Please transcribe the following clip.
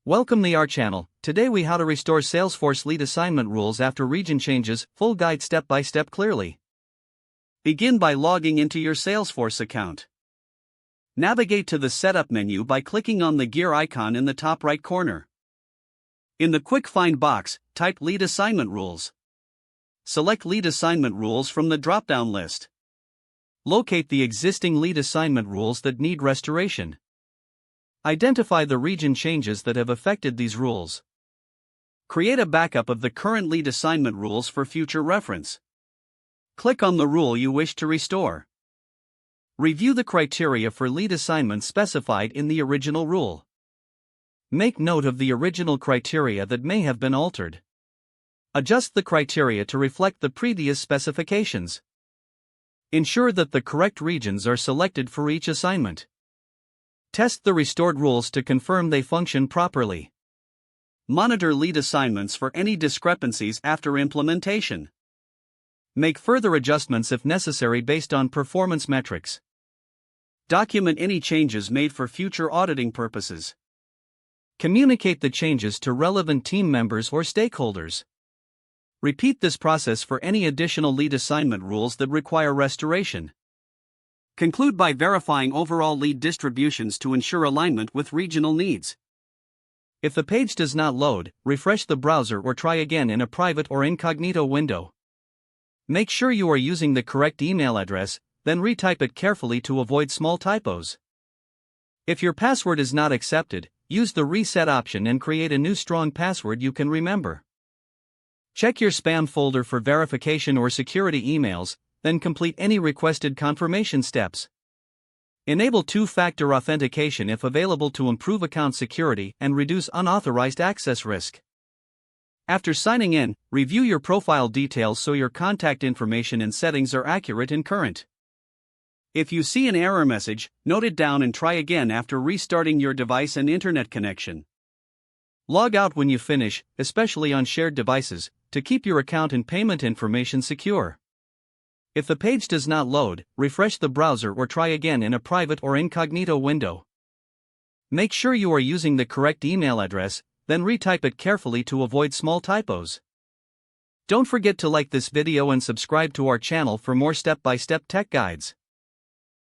Welcome to our channel. Today we how to restore Salesforce lead assignment rules after region changes, full guide step by step clearly. Begin by logging into your Salesforce account. Navigate to the setup menu by clicking on the gear icon in the top right corner. In the quick find box, type lead assignment rules. Select lead assignment rules from the drop-down list. Locate the existing lead assignment rules that need restoration. Identify the region changes that have affected these rules. Create a backup of the current lead assignment rules for future reference. Click on the rule you wish to restore. Review the criteria for lead assignments specified in the original rule. Make note of the original criteria that may have been altered. Adjust the criteria to reflect the previous specifications. Ensure that the correct regions are selected for each assignment. Test the restored rules to confirm they function properly. Monitor lead assignments for any discrepancies after implementation. Make further adjustments if necessary based on performance metrics. Document any changes made for future auditing purposes. Communicate the changes to relevant team members or stakeholders. Repeat this process for any additional lead assignment rules that require restoration. Conclude by verifying overall lead distributions to ensure alignment with regional needs. If the page does not load, refresh the browser or try again in a private or incognito window. Make sure you are using the correct email address, then retype it carefully to avoid small typos. If your password is not accepted, use the reset option and create a new strong password you can remember. Check your spam folder for verification or security emails, then complete any requested confirmation steps. Enable two-factor authentication if available to improve account security and reduce unauthorized access risk. After signing in, review your profile details so your contact information and settings are accurate and current. If you see an error message, note it down and try again after restarting your device and internet connection. Log out when you finish, especially on shared devices, to keep your account and payment information secure. If the page does not load, refresh the browser or try again in a private or incognito window. Make sure you are using the correct email address, then retype it carefully to avoid small typos. Don't forget to like this video and subscribe to our channel for more step-by-step tech guides.